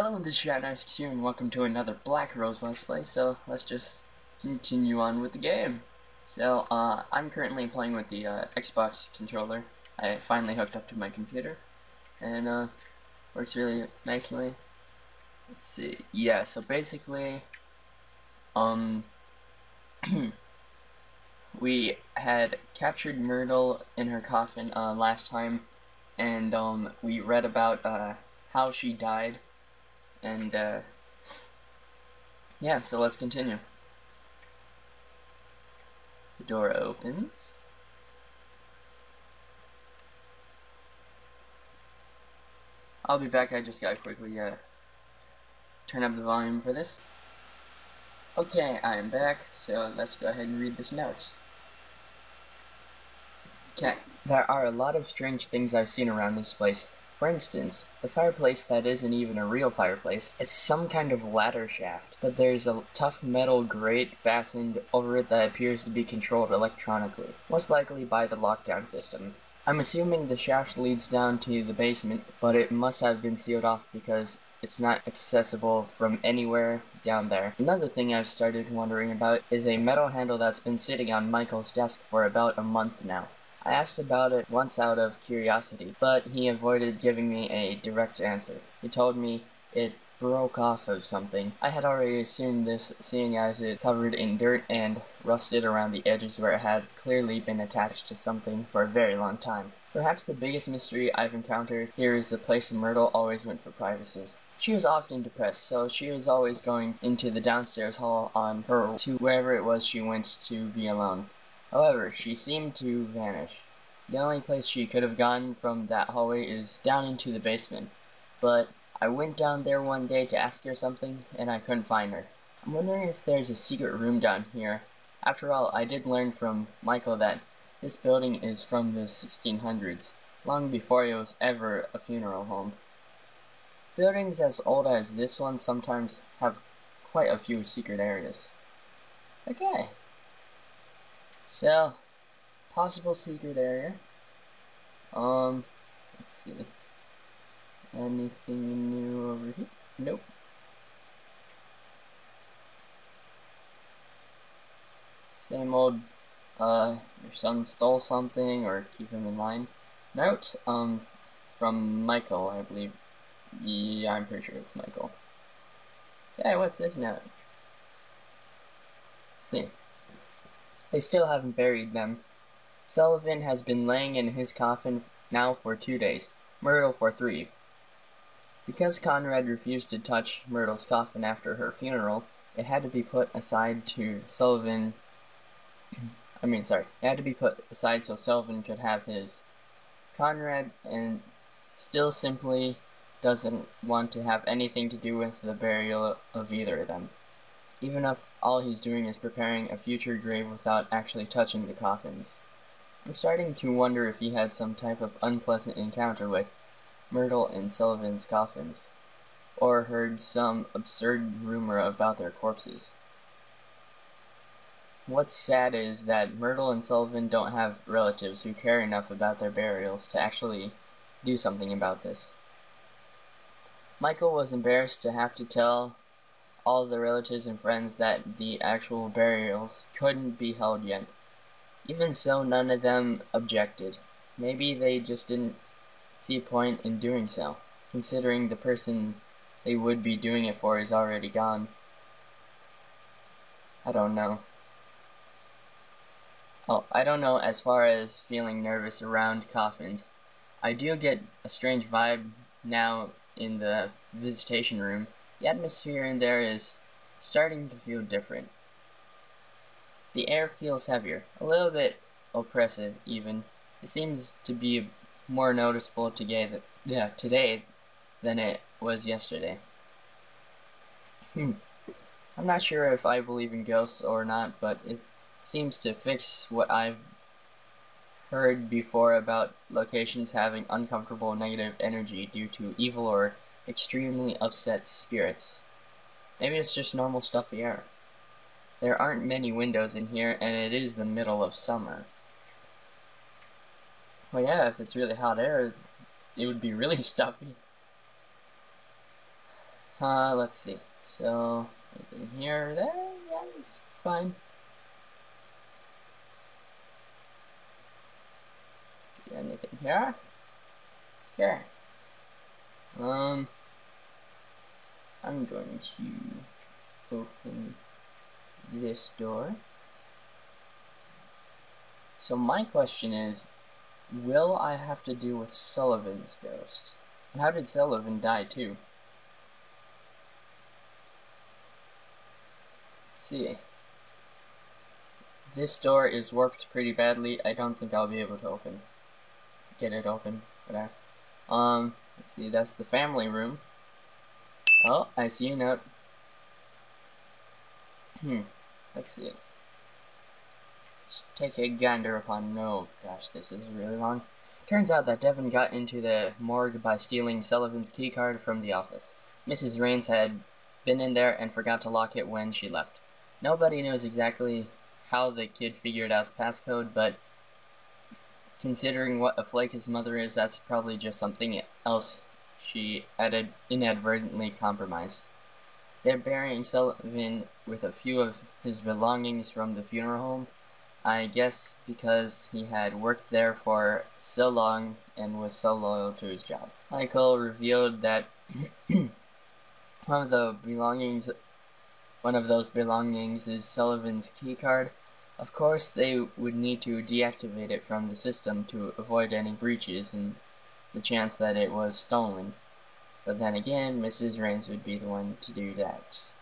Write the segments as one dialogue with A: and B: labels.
A: Hello, this is Shadow916hero and welcome to another Black Rose Let's Play. So let's just continue on with the game. So I'm currently playing with the Xbox controller. I finally hooked up to my computer and works really nicely. Let's see. Yeah, so basically we had captured Myrtle in her coffin last time, and we read about how she died. And yeah, so let's continue. The door opens. I'll be back. I just gotta quickly turn up the volume for this. Okay, I am back, so let's go ahead and read this note. Okay, there are a lot of strange things I've seen around this place. For instance, the fireplace that isn't even a real fireplace is some kind of ladder shaft, but there's a tough metal grate fastened over it that appears to be controlled electronically, most likely by the lockdown system. I'm assuming the shaft leads down to the basement, but it must have been sealed off because it's not accessible from anywhere down there. Another thing I've started wondering about is a metal handle that's been sitting on Michael's desk for about a month now. I asked about it once out of curiosity, but he avoided giving me a direct answer. He told me it broke off of something. I had already assumed this, seeing as it covered in dirt and rusted around the edges where it had clearly been attached to something for a very long time. Perhaps the biggest mystery I've encountered here is the place Myrtle always went for privacy. She was often depressed, so she was always going into the downstairs hall on her to wherever it was she went to be alone. However, she seemed to vanish. The only place she could have gone from that hallway is down into the basement. But I went down there one day to ask her something, and I couldn't find her. I'm wondering if there's a secret room down here. After all, I did learn from Michael that this building is from the 1600s, long before it was ever a funeral home. Buildings as old as this one sometimes have quite a few secret areas. Okay. So, possible secret area. Let's see. Anything new over here? Nope. Same old, your son stole something, or keep him in line. Note, from Michael, I believe. Yeah, I'm pretty sure it's Michael. Okay, what's this note? Let's see. They still haven't buried them. Sullivan has been laying in his coffin now for 2 days, Myrtle for 3. Because Conrad refused to touch Myrtle's coffin after her funeral, it had to be put aside to Sullivan. It had to be put aside so Sullivan could have his. Conrad and still simply doesn't want to have anything to do with the burial of either of them, even if all he's doing is preparing a future grave without actually touching the coffins. I'm starting to wonder if he had some type of unpleasant encounter with Myrtle and Sullivan's coffins, or heard some absurd rumor about their corpses. What's sad is that Myrtle and Sullivan don't have relatives who care enough about their burials to actually do something about this. Michael was embarrassed to have to tell all the relatives and friends that the actual burials couldn't be held yet. Even so, none of them objected. Maybe they just didn't see a point in doing so, considering the person they would be doing it for is already gone. I don't know. I don't know as far as feeling nervous around coffins. I do get a strange vibe now in the visitation room. The atmosphere in there is starting to feel different. The air feels heavier, a little bit oppressive even. It seems to be more noticeable today than it was yesterday. I'm not sure if I believe in ghosts or not, but it seems to fix what I've heard before about locations having uncomfortable negative energy due to evil or extremely upset spirits. Maybe it's just normal stuffy air. There aren't many windows in here, and it is the middle of summer. Well, yeah, if it's really hot air, it would be really stuffy. Let's see. So, anything here or there? Yeah, it's fine. See anything here? Here. I'm going to open this door. So my question is, will I have to deal with Sullivan's ghost? And how did Sullivan die too? Let's see. This door is warped pretty badly. I don't think I'll be able to get it open. Whatever. Let's see, that's the family room. Oh, I see a note. Let's see. Just take a gander upon. No, gosh, this is really long. Turns out that Devon got into the morgue by stealing Sullivan's keycard from the office. Mrs. Raines had been in there and forgot to lock it when she left. Nobody knows exactly how the kid figured out the passcode, but considering what a flake his mother is, that's probably just something else she inadvertently compromised. They're burying Sullivan with a few of his belongings from the funeral home, I guess because he had worked there for so long and was so loyal to his job. Michael revealed that one of those belongings is Sullivan's keycard. Of course, they would need to deactivate it from the system to avoid any breaches and the chance that it was stolen. But then again, Mrs. Raines would be the one to do that.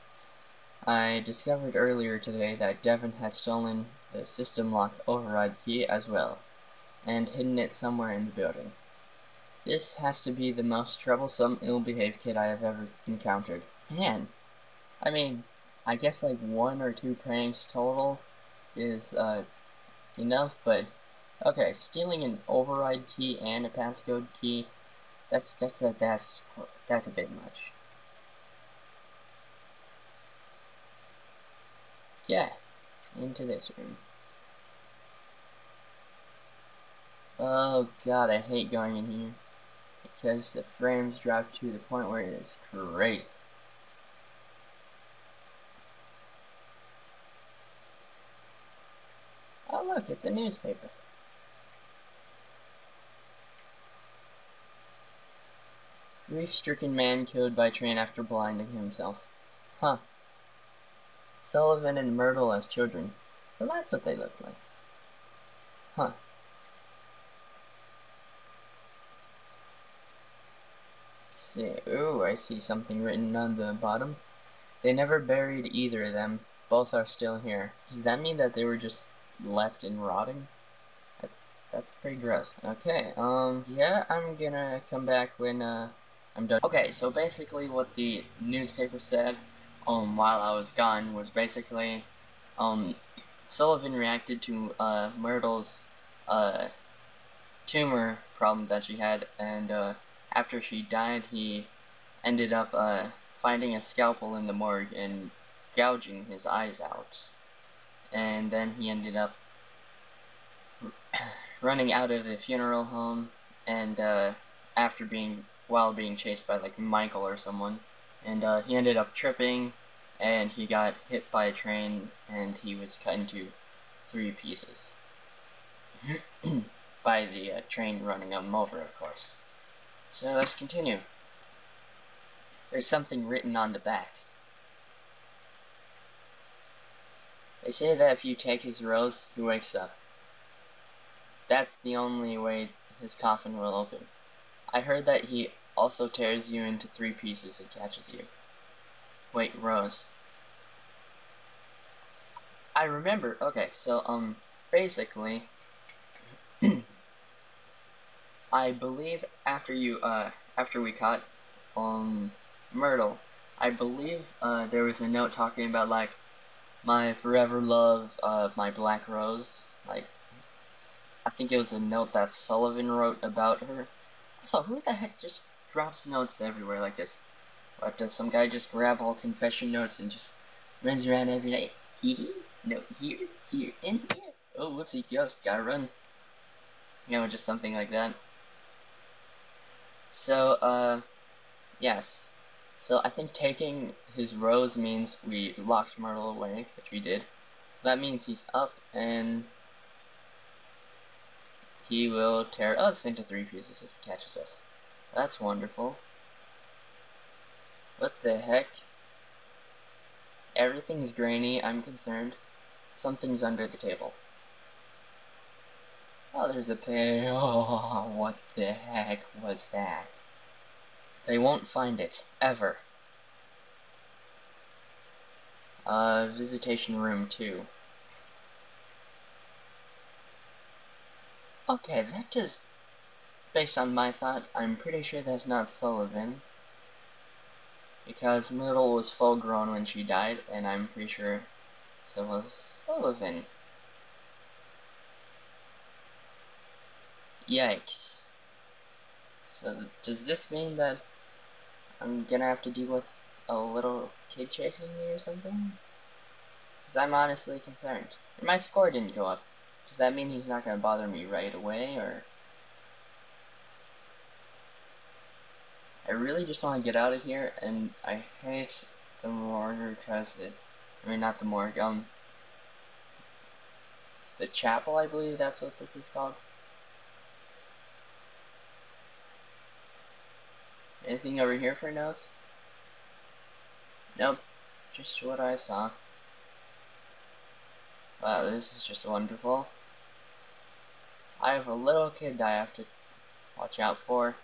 A: I discovered earlier today that Devon had stolen the system lock override key as well, and hidden it somewhere in the building. This has to be the most troublesome, ill-behaved kid I have ever encountered. Man, I mean, I guess like 1 or 2 pranks total is enough, but okay, stealing an override key and a passcode key, that's a bit much. Yeah, into this room. Oh god, I hate going in here because the frames drop to the point where it is crazy. Oh look, it's a newspaper. Grief-stricken man killed by train after blinding himself. Huh. Sullivan and Myrtle as children. So that's what they look like. Huh. Let's see. Ooh, I see something written on the bottom. They never buried either of them. Both are still here. Does that mean that they were just left and rotting? That's pretty gross. Okay, yeah, I'm gonna come back when, I'm done. Okay, so basically what the newspaper said, while I was gone was basically, Sullivan reacted to, Myrtle's, tumor problem that she had, and, after she died, he ended up, finding a scalpel in the morgue and gouging his eyes out. And then he ended up running out of the funeral home, and, while being chased by like Michael or someone, and he ended up tripping, and he got hit by a train, and he was cut into 3 pieces by the train running him over, of course. So let's continue. There's something written on the back. They say that if you take his rose, he wakes up. That's the only way his coffin will open. I heard that he also tears you into 3 pieces and catches you. Wait, Rose. I remember. Okay, so, basically, I believe after we caught, Myrtle, I believe, there was a note talking about, like, my forever love, my black rose. Like, I think it was a note that Sullivan wrote about her. So who the heck just drops notes everywhere like this? What, does some guy just grab all confession notes and just runs around every night? Hee no, here, and here. Oh, whoopsie, ghost, gotta run. You know, just something like that. So, yes. So I think taking his rose means we locked Myrtle away, which we did. So that means he's up, and he will tear us into 3 pieces if he catches us. That's wonderful. What the heck? Everything is grainy, I'm concerned. Something's under the table. Oh, there's a pig. Oh, what the heck was that? They won't find it, ever. Visitation room 2. Okay, that just... Based on my thought, I'm pretty sure that's not Sullivan. Because Myrtle was full grown when she died, and I'm pretty sure so was Sullivan. Yikes. So does this mean that I'm gonna have to deal with a little kid chasing me or something? Because I'm honestly concerned. And my score didn't go up. Does that mean he's not gonna bother me right away, or... I really just want to get out of here, and I hate the morgue because I mean, not the morgue, the chapel, I believe that's what this is called. Anything over here for notes? Nope, just what I saw. Wow, this is just wonderful. I have a little kid that I have to watch out for,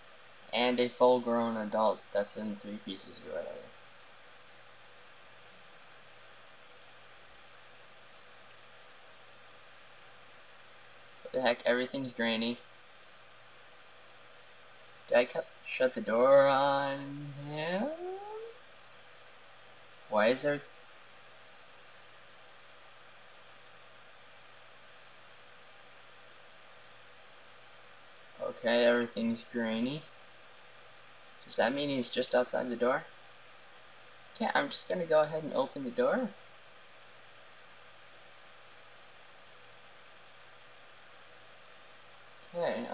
A: and a full-grown adult that's in 3 pieces or whatever. What the heck, everything's grainy. Did I shut the door on him? Why is there... Okay, everything's grainy. Does that mean he's just outside the door? Okay, I'm just gonna go ahead and open the door. Okay,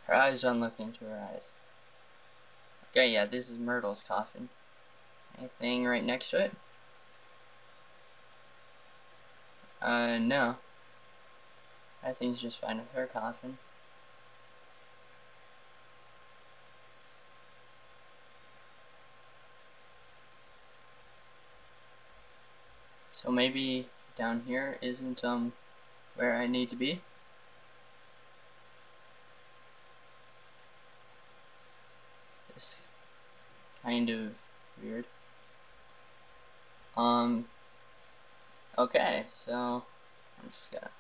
A: her eyes don't look into her eyes. Okay, yeah, this is Myrtle's coffin. Anything right next to it? No. I think it's just fine with her coffin. So maybe down here isn't, where I need to be? This is kind of weird. Okay, so I'm just gonna...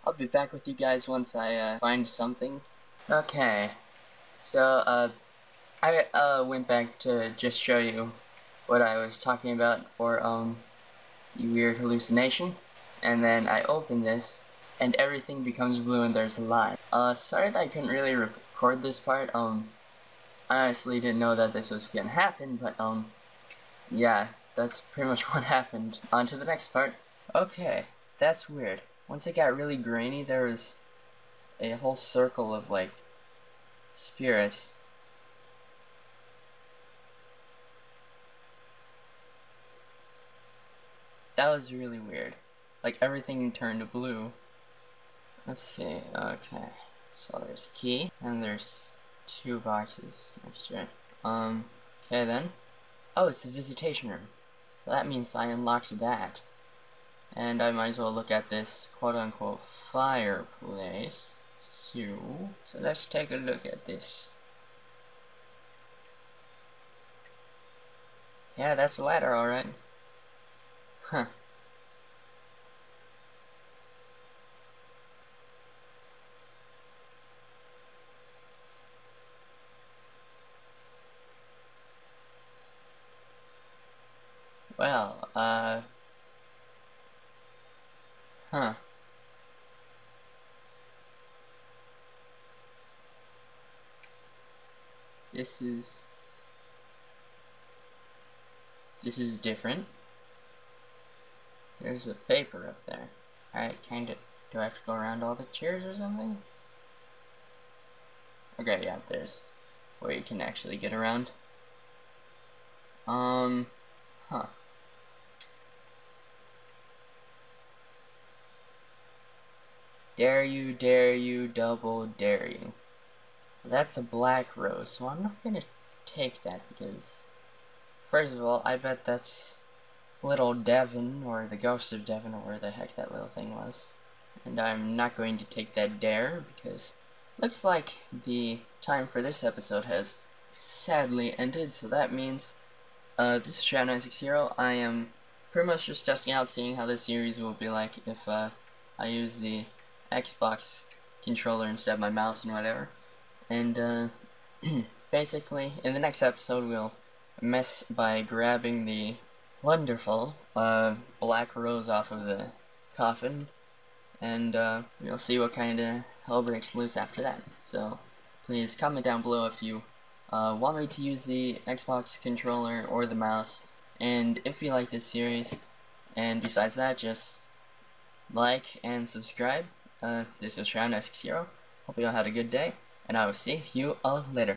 A: I'll be back with you guys once I find something. Okay, so I went back to just show you what I was talking about for the weird hallucination, and then I open this and everything becomes blue and there's a line. Sorry that I couldn't really record this part. I honestly didn't know that this was gonna happen, but yeah, that's pretty much what happened. On to the next part. Okay, that's weird. Once it got really grainy, there was a whole circle of, like, spirits. That was really weird. Like, everything turned blue. Let's see, okay. So there's a key, and there's 2 boxes next to it. Okay then. Oh, it's the visitation room. So that means I unlocked that. And I might as well look at this quote-unquote fireplace. So let's take a look at this. Yeah, that's a ladder, alright. Huh. Well, huh. This is different. There's a paper up there. Alright, kinda. Do I have to go around all the chairs or something? Okay, yeah, there's where you can actually get around. Huh. Dare you, double dare you. That's a black rose, so I'm not gonna take that because, first of all, I bet that's little Devin, or the ghost of Devin, or where the heck that little thing was. And I'm not going to take that dare because looks like the time for this episode has sadly ended, so that means this is Shadow916hero. I am pretty much just testing out, seeing how this series will be like if I use the Xbox controller instead of my mouse and whatever. And basically, in the next episode, we'll mess by grabbing the wonderful black rose off of the coffin, and we'll see what kind of hell breaks loose after that. So please comment down below if you want me to use the Xbox controller or the mouse, and if you like this series. And besides that, just like and subscribe. This is Shadow916hero. Hope you all had a good day, and I will see you all later.